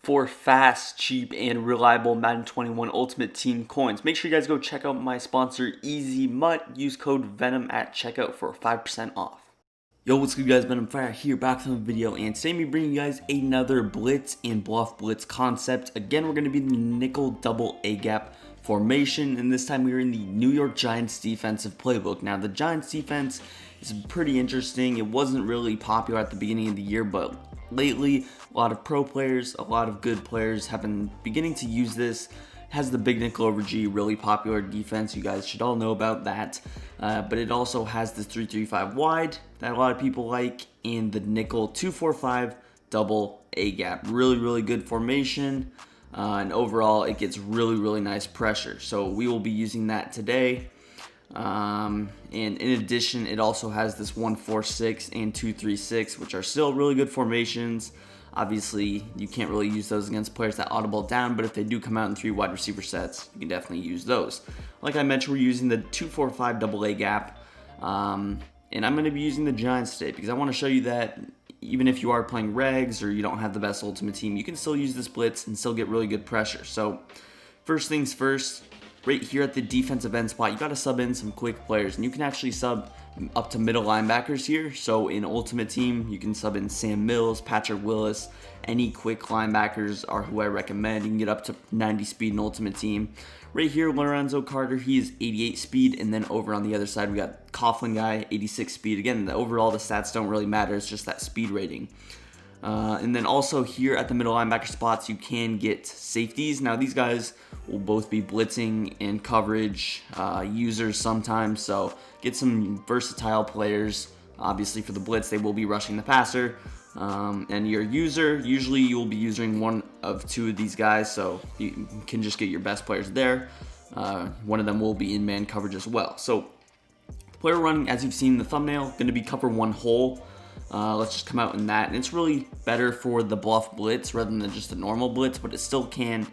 for fast, cheap, and reliable Madden 21 Ultimate Team coins. Make sure you guys go check out my sponsor, Easy Mutt. Use code VENM at checkout for 5% off. Yo, what's good, guys? VENM Fire here, back from the video, and today we're bringing you guys another Blitz and Bluff Blitz concept. Again, we're going to be in the nickel double A gap formation, and this time we are in the New York Giants defensive playbook. Now, the Giants defense is pretty interesting. It wasn't really popular at the beginning of the year, but lately, a lot of pro players, a lot of good players have been beginning to use this. It has the big nickel over G, really popular defense. You guys should all know about that. But it also has this 3-3-5 wide that a lot of people like, and the nickel 2-4-5 double A gap. Really good formation. And overall, it gets really nice pressure. So we will be using that today. And in addition, it also has this 1-4-6 and 2-3-6, which are still really good formations. Obviously, you can't really use those against players that audible down, but if they do come out in 3 wide receiver sets, you can definitely use those. Like I mentioned, we're using the 2-4-5 double A gap, and I'm going to be using the Giants today because I want to show you that even if you are playing regs or you don't have the best ultimate team, you can still use this blitz and still get really good pressure. So, first things first. Right here at the defensive end spot, you got to sub in some quick players, and you can actually sub up to middle linebackers here. So in Ultimate Team, you can sub in Sam Mills, Patrick Willis. Any quick linebackers are who I recommend. You can get up to 90 speed in Ultimate Team. Right here, Lorenzo Carter, he is 88 speed, and then over on the other side, we got Coughlin guy, 86 speed. Again, overall, the stats don't really matter. It's just that speed rating. And then also here at the middle linebacker spots, you can get safeties. Now these guys will both be blitzing and coverage users sometimes, so get some versatile players. Obviously for the blitz, they will be rushing the passer. And your user, usually you will be using one of 2 of these guys, so you can just get your best players there. One of them will be in man coverage as well. So the player running, as you've seen in the thumbnail, going to be cover 1 hole. Let's just come out in that, and it's really better for the Bluff Blitz rather than just a normal blitz, but it still can,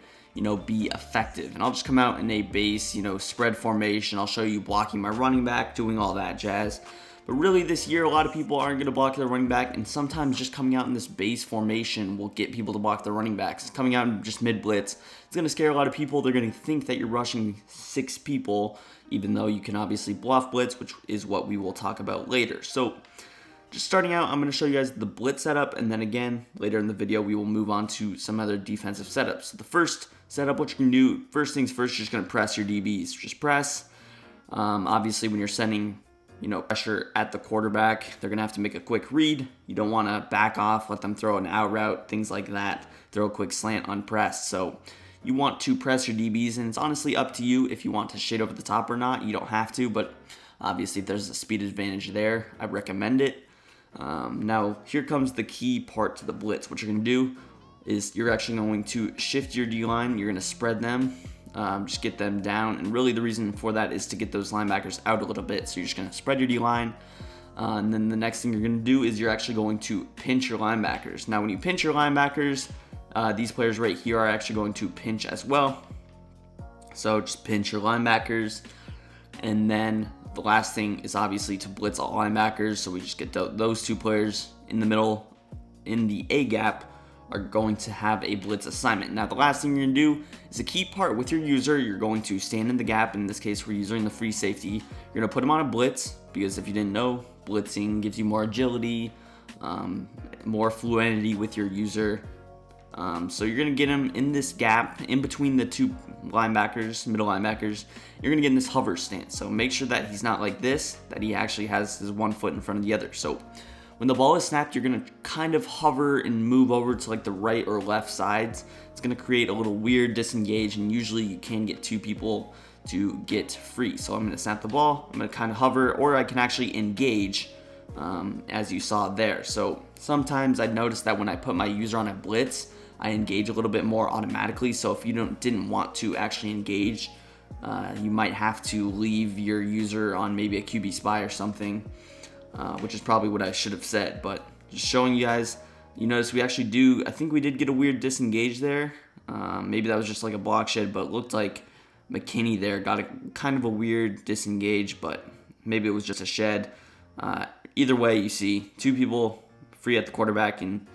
be effective. And I'll just come out in a base, spread formation. I'll show you blocking my running back, doing all that jazz. But really this year, a lot of people aren't going to block their running back, and sometimes just coming out in this base formation will get people to block their running backs. Coming out in just mid-blitz, it's going to scare a lot of people. They're going to think that you're rushing 6 people, even though you can obviously bluff blitz, which is what we will talk about later. So just starting out, I'm going to show you guys the blitz setup, and then again, later in the video, we will move on to some other defensive setups. So the first setup, what you can do, first things first, you're just going to press your DBs. Just press. Obviously, when you're sending, pressure at the quarterback, they're going to have to make a quick read. You don't want to back off, let them throw an out route, things like that. Throw a quick slant unpressed. So you want to press your DBs, and it's honestly up to you if you want to shade over the top or not. You don't have to, but obviously, if there's a speed advantage there, I recommend it. Now, here comes the key part to the blitz. What you're going to do is you're actually going to shift your D-line. You're going to spread them, just get them down. And really the reason for that is to get those linebackers out a little bit. So you're just going to spread your D-line. And then the next thing you're going to do is you're actually going to pinch your linebackers. Now, when you pinch your linebackers, these players right here are actually going to pinch as well. So just pinch your linebackers. And then the last thing is obviously to blitz all linebackers, so we just get those 2 players in the middle in the A gap are going to have a blitz assignment. Now the last thing you're going to do is a key part with your user. You're going to stand in the gap. In this case, we're using the free safety. You're going to put him on a blitz because if you didn't know, blitzing gives you more agility, more fluidity with your user. So you're going to get him in this gap in between the 2 linebackers, middle linebackers. You're going to get in this hover stance. So make sure that he's not like this, that he actually has his 1 foot in front of the other. So when the ball is snapped, you're going to kind of hover and move over to like the right or left sides. It's going to create a little weird disengage, and usually you can get 2 people to get free. So I'm going to snap the ball. I'm going to kind of hover, or I can actually engage as you saw there. So sometimes I noticed that when I put my user on a blitz, I engage a little bit more automatically. So if you didn't want to actually engage, you might have to leave your user on maybe a QB spy or something, which is probably what I should have said. But just showing you guys, you notice we actually I think we did get a weird disengage there. Maybe that was just like a block shed, but it looked like McKinney there got a kind of a weird disengage, but maybe it was just a shed. Either way, you see 2 people free at the quarterback, and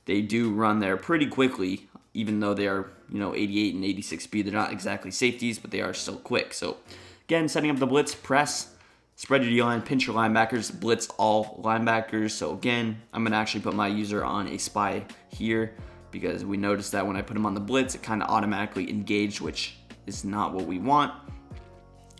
they do run there pretty quickly. even though they are, 88 and 86 speed, they're not exactly safeties, but they are still quick. So again, setting up the blitz, press, spread your D-line, pinch your linebackers, blitz all linebackers. So again, I'm going to actually put my user on a spy here because we noticed that when I put him on the blitz, it kind of automatically engaged, which is not what we want.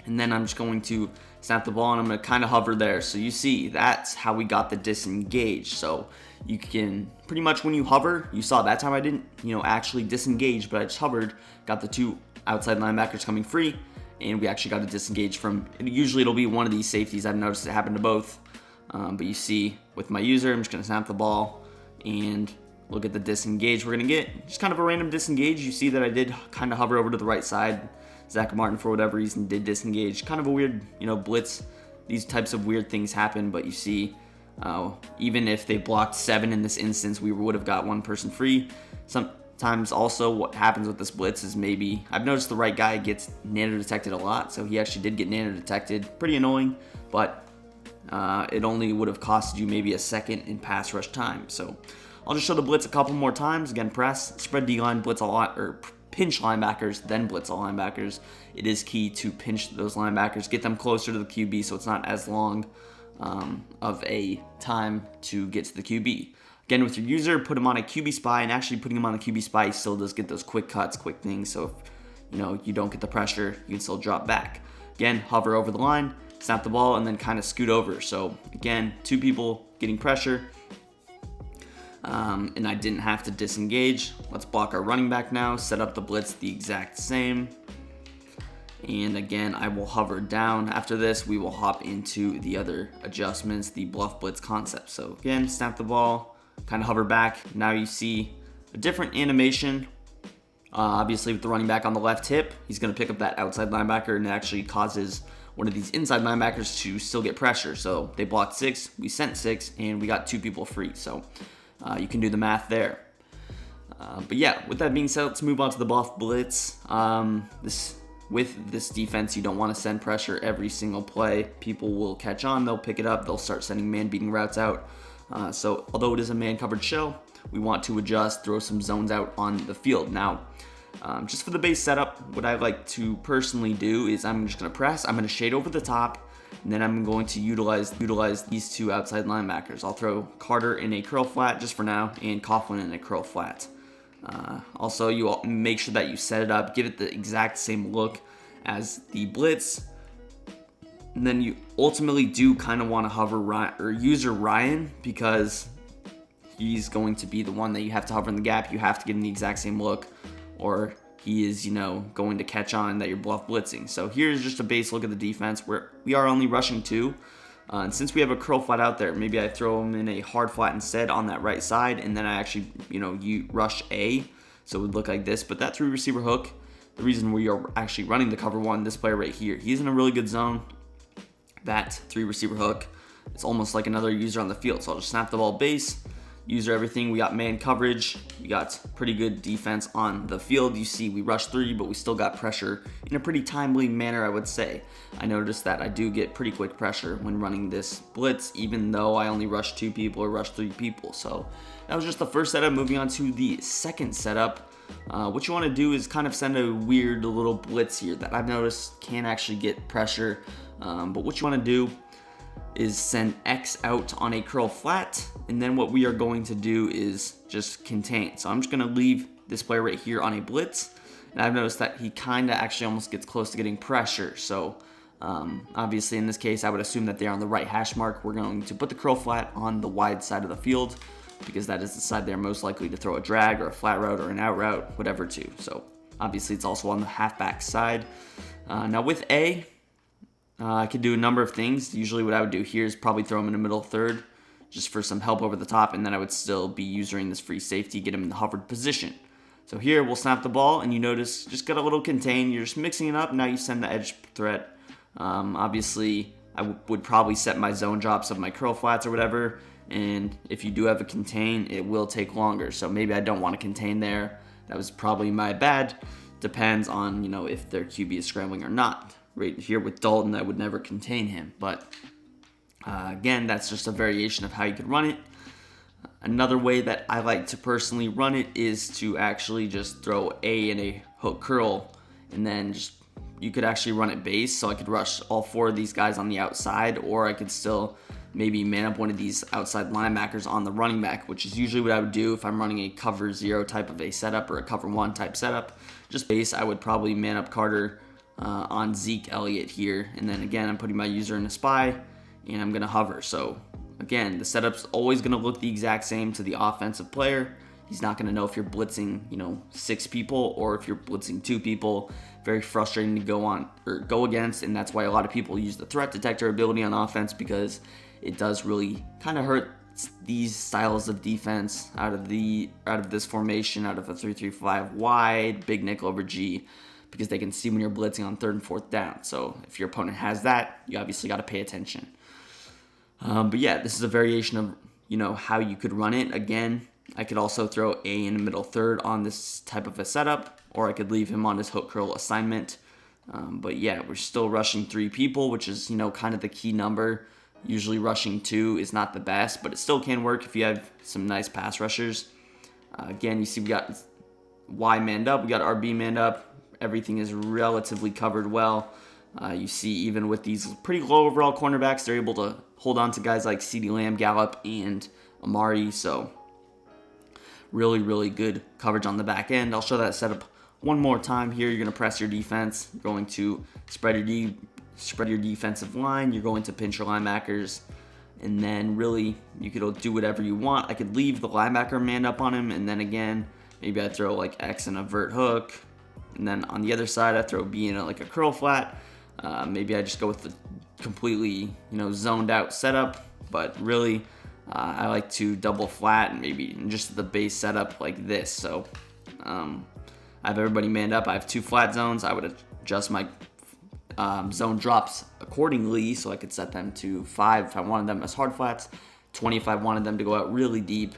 And then I'm just going to snap the ball and I'm going to kind of hover there. So you see, that's how we got the disengage. So you can pretty much, when you hover, you saw that time I didn't, actually disengage, but I just hovered, got the two outside linebackers coming free, and we actually got to disengage from, usually it'll be one of these safeties. I've noticed it happened to both. But you see, with my user, I'm just going to snap the ball and look at the disengage we're going to get. Just kind of a random disengage. You see that I did kind of hover over to the right side. Zach Martin, for whatever reason, did disengage. Kind of a weird, blitz. These types of weird things happen, but you see, even if they blocked 7 in this instance, we would have got one person free. Sometimes also what happens with this blitz is maybe, I've noticed the right guy gets nano detected a lot, so he actually did get nano detected. Pretty annoying, but it only would have costed you maybe a second in pass rush time. So I'll just show the blitz a couple more times. Again, press, spread D-line, blitz a lot, or pinch linebackers, then blitz all linebackers. It is key to pinch those linebackers, get them closer to the QB so it's not as long of a time to get to the QB. Again, with your user, put him on a QB spy, and actually putting him on the QB spy, he still does get those quick cuts, quick things. So if you don't get the pressure, you can still drop back. Again, hover over the line, snap the ball, and then kind of scoot over. So again, 2 people getting pressure. And I didn't have to disengage. Let's block our running back now, set up the blitz the exact same. And again, I will hover down. After this, we will hop into the other adjustments, the Bluff Blitz concept. So again, snap the ball, kind of hover back. Now you see a different animation. Obviously with the running back on the left hip, he's going to pick up that outside linebacker, and it actually causes one of these inside linebackers to still get pressure. So they blocked 6, we sent 6, and we got 2 people free. So you can do the math there. But yeah, with that being said, let's move on to the Bluff Blitz. With this defense, you don't want to send pressure every single play. People will catch on, they'll pick it up, they'll start sending man-beating routes out. So although it is a man-covered shell, we want to adjust, throw some zones out on the field. Now, just for the base setup, what I like to personally do is I'm just going to press, I'm going to shade over the top, and then I'm going to utilize these 2 outside linebackers. I'll throw Carter in a curl flat just for now, and Coughlin in a curl flat. Also, you make sure that you set it up, give it the exact same look as the blitz. And then you ultimately do kind of want to hover or user Ryan, because he's going to be the one that you have to hover in the gap. You have to give him the exact same look, or he is, going to catch on that you're bluff blitzing. So here's just a base look at the defense where we are only rushing 2. And since we have a curl flat out there, maybe I throw him in a hard flat instead on that right side, and then I actually, you rush A, so it would look like this. But that 3 receiver hook, the reason we are actually running the cover 1, this player right here, he's in a really good zone. That 3 receiver hook, it's almost like another user on the field. So I'll just snap the ball base, user everything. We got man coverage. We got pretty good defense on the field. You see we rushed 3, but we still got pressure in a pretty timely manner, I would say. I noticed that I do get pretty quick pressure when running this blitz, even though I only rushed 2 people or rushed 3 people. So that was just the first setup. Moving on to the second setup. What you want to do is kind of send a weird little blitz here that I've noticed can actually get pressure. But what you want to do is send X out on a curl flat, and then what we are going to do is just contain. So I'm just going to leave this player right here on a blitz, and I've noticed that he kind of actually almost gets close to getting pressure. So obviously in this case, I would assume that they're on the right hash mark. We're going to put the curl flat on the wide side of the field, because that is the side they're most likely to throw a drag or a flat route or an out route, whatever to. So obviously it's also on the halfback side. Now with A, I could do a number of things. Usually what I would do here is probably throw him in the middle third just for some help over the top, and then I would still be using this free safety, get him in the hovered position. So here we'll snap the ball, and you notice just got a little contain. You're just mixing it up. Now you send the edge threat. Obviously I would probably set my zone drops of my curl flats or whatever, and if you do have a contain, it will take longer. So maybe I don't want to contain there. That was probably my bad. Depends on, if their QB is scrambling or not. Right here with Dalton, I would never contain him. But again, that's just a variation of how you could run it. Another way that I like to personally run it is to actually just throw A in a hook curl, and then just you could actually run it base, so I could rush all 4 of these guys on the outside, or I could still maybe man up one of these outside linebackers on the running back, which is usually what I would do if I'm running a cover 0 type of a setup or a cover 1 type setup. Just base, I would probably man up Carter on Zeke Elliott here, and then again I'm putting my user in a spy, and I'm gonna hover. So again, the setup's always gonna look the exact same to the offensive player. He's not gonna know if you're blitzing, 6 people or if you're blitzing 2 people. Very frustrating to go against, and that's why a lot of people use the threat detector ability on offense, because it does really kind of hurt these styles of defense out of this formation, out of a 3-3-5 wide, big nickel over G, because they can see when you're blitzing on 3rd and 4th down. So if your opponent has that, you obviously got to pay attention. But yeah, this is a variation of how you could run it. Again, I could also throw A in the middle 3rd on this type of a setup, or I could leave him on his hook curl assignment. But yeah, we're still rushing 3 people, which is kind of the key number. Usually rushing 2 is not the best, but it still can work if you have some nice pass rushers. Again, you see we got Y manned up, we got RB manned up. Everything is relatively covered well. You see even with these pretty low overall cornerbacks, they're able to hold on to guys like CeeDee Lamb, Gallup, and Amari. So really, really good coverage on the back end. I'll show that setup one more time here. You're going to press your defense. You're going to spread your defensive line. You're going to pinch your linebackers. And then really, you could do whatever you want. I could leave the linebacker manned up on him. And then again, maybe I'd throw like X and a vert hook. And then on the other side, I throw B in like a curl flat. Maybe I just go with the completely, zoned out setup. But really, I like to double flat and maybe just the base setup like this. So I have everybody manned up. I have 2 flat zones. I would adjust my zone drops accordingly, so I could set them to 5 if I wanted them as hard flats, 20 if I wanted them to go out really deep.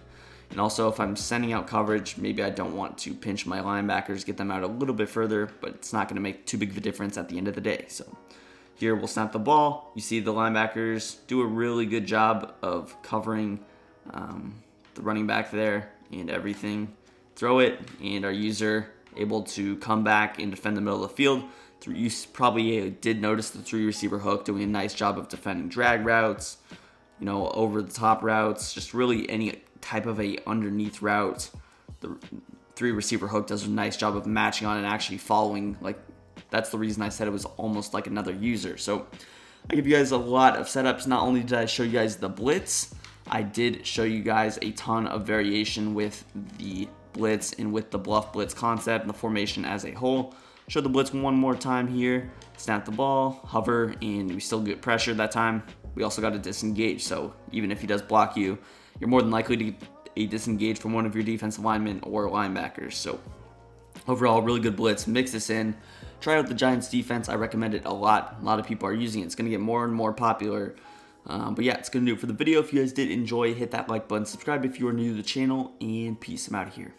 And also if I'm sending out coverage, maybe I don't want to pinch my linebackers, get them out a little bit further, but it's not going to make too big of a difference at the end of the day. So here we'll snap the ball. You see the linebackers do a really good job of covering the running back there and everything. Throw it, and our user able to come back and defend the middle of the field. You probably did notice the 3 receiver hook doing a nice job of defending drag routes, over the top routes, just really any type of a underneath route. The 3 receiver hook does a nice job of matching on and actually following. Like, that's the reason I said it was almost like another user. So I give you guys a lot of setups. Not only did I show you guys the blitz, I did show you guys a ton of variation with the blitz and with the bluff blitz concept and the formation as a whole. Show the blitz one more time here. Snap the ball, hover, and we still get pressure that time. We also got to disengage, so even if he does block you, you're more than likely to get a disengage from one of your defensive linemen or linebackers. So overall, really good blitz. Mix this in. Try out the Giants defense. I recommend it a lot. A lot of people are using it. It's going to get more and more popular. But yeah, it's going to do it for the video. If you guys did enjoy, hit that like button. Subscribe if you are new to the channel. And peace. I'm out of here.